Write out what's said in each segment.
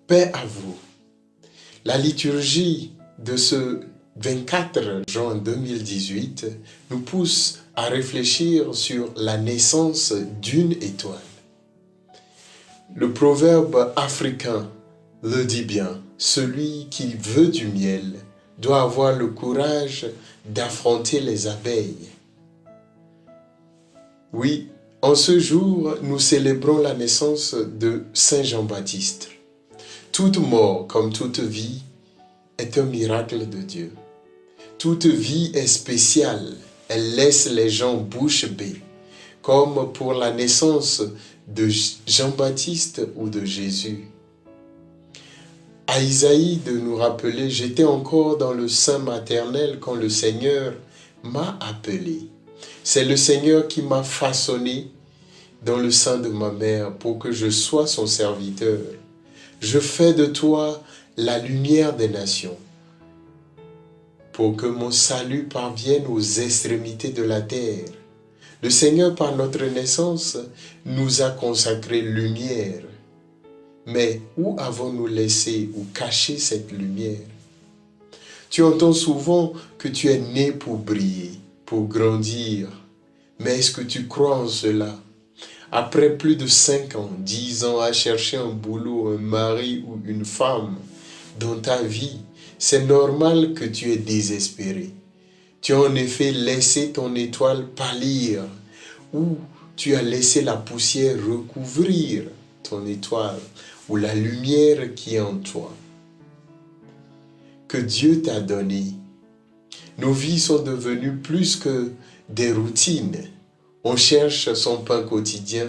Paix à vous. La liturgie de ce 24 juin 2018 nous pousse à réfléchir sur la naissance d'une étoile. Le proverbe africain le dit bien, celui qui veut du miel doit avoir le courage d'affronter les abeilles. Oui, en ce jour, nous célébrons la naissance de Saint Jean-Baptiste. Toute mort, comme toute vie, est un miracle de Dieu. Toute vie est spéciale, elle laisse les gens bouche bée, comme pour la naissance de Jean-Baptiste ou de Jésus. À Isaïe de nous rappeler, j'étais encore dans le sein maternel quand le Seigneur m'a appelé. C'est le Seigneur qui m'a façonné dans le sein de ma mère pour que je sois son serviteur. Je fais de toi la lumière des nations pour que mon salut parvienne aux extrémités de la terre. Le Seigneur, par notre naissance, nous a consacré lumière. Mais où avons-nous laissé ou caché cette lumière? Tu entends souvent que tu es né pour briller, pour grandir. Mais est-ce que tu crois en cela? Après plus de 5 ans, 10 ans à chercher un boulot, un mari ou une femme dans ta vie, c'est normal que tu es désespéré. Tu as en effet laissé ton étoile pâlir ou tu as laissé la poussière recouvrir ton étoile ou la lumière qui est en toi. Que Dieu t'a donné. Nos vies sont devenues plus que des routines. On cherche son pain quotidien.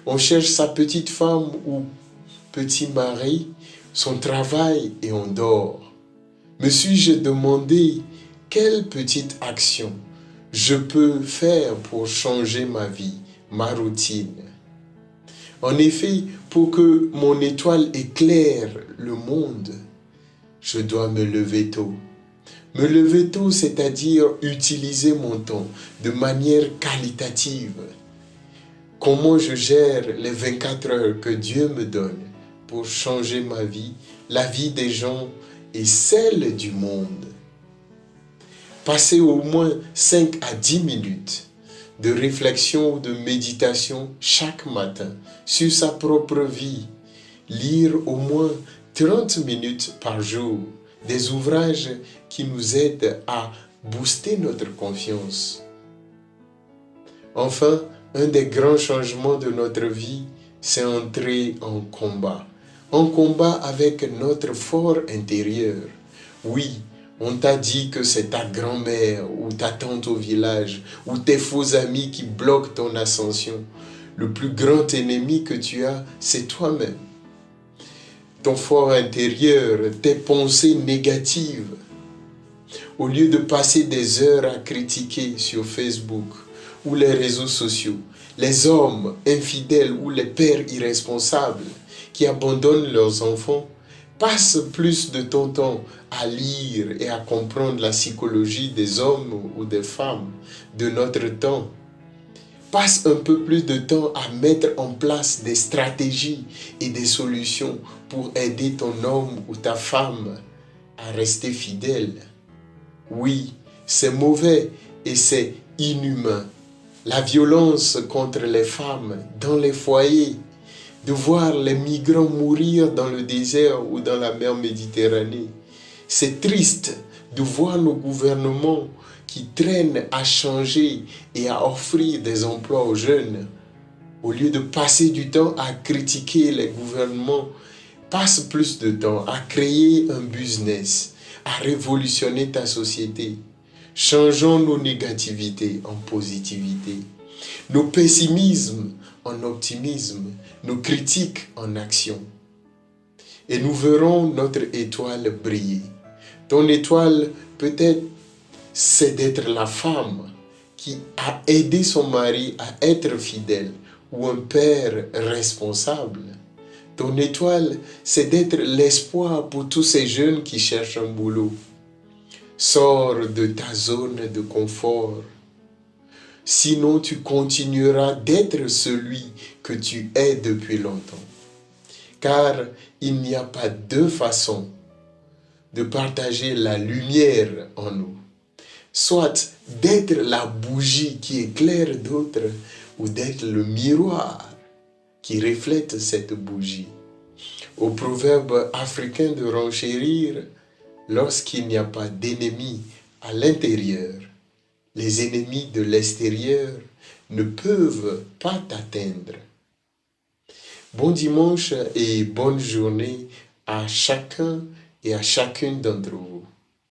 On cherche sa petite femme ou petit mari, son travail et on dort. Me suis-je demandé quelle petite action je peux faire pour changer ma vie, ma routine? En effet, pour que mon étoile éclaire le monde, je dois me lever tôt. Me lever tôt, c'est-à-dire utiliser mon temps de manière qualitative. Comment je gère les 24 heures que Dieu me donne pour changer ma vie, la vie des gens et celle du monde. Passer au moins 5 à 10 minutes de réflexion ou de méditation chaque matin sur sa propre vie. Lire au moins 30 minutes par jour des ouvrages qui nous aident à booster notre confiance. Enfin, un des grands changements de notre vie, c'est entrer en combat. En combat avec notre fort intérieur. Oui, on t'a dit que c'est ta grand-mère ou ta tante au village ou tes faux amis qui bloquent ton ascension. Le plus grand ennemi que tu as, c'est toi-même. Ton fort intérieur, tes pensées négatives. Au lieu de passer des heures à critiquer sur Facebook ou les réseaux sociaux, les hommes infidèles ou les pères irresponsables qui abandonnent leurs enfants, passe plus de ton temps à lire et à comprendre la psychologie des hommes ou des femmes de notre temps. Passe un peu plus de temps à mettre en place des stratégies et des solutions pour aider ton homme ou ta femme à rester fidèle. Oui, c'est mauvais et c'est inhumain. La violence contre les femmes dans les foyers, de voir les migrants mourir dans le désert ou dans la mer Méditerranée. C'est triste de voir nos gouvernements qui traînent à changer et à offrir des emplois aux jeunes. Au lieu de passer du temps à critiquer les gouvernements, passe plus de temps à créer un business, à révolutionner ta société. Changeons nos négativités en positivité, nos pessimismes en optimisme, nos critiques en action. Et nous verrons notre étoile briller. Ton étoile, peut-être, c'est d'être la femme qui a aidé son mari à être fidèle ou un père responsable. Ton étoile, c'est d'être l'espoir pour tous ces jeunes qui cherchent un boulot. Sors de ta zone de confort. Sinon, tu continueras d'être celui que tu es depuis longtemps. car il n'y a pas deux façons de partager la lumière en nous. Soit d'être la bougie qui éclaire d'autres, ou d'être le miroir qui reflète cette bougie. Au proverbe africain de renchérir, lorsqu'il n'y a pas d'ennemis à l'intérieur, les ennemis de l'extérieur ne peuvent pas t'atteindre. Bon dimanche et bonne journée à chacun et à chacune d'entre vous.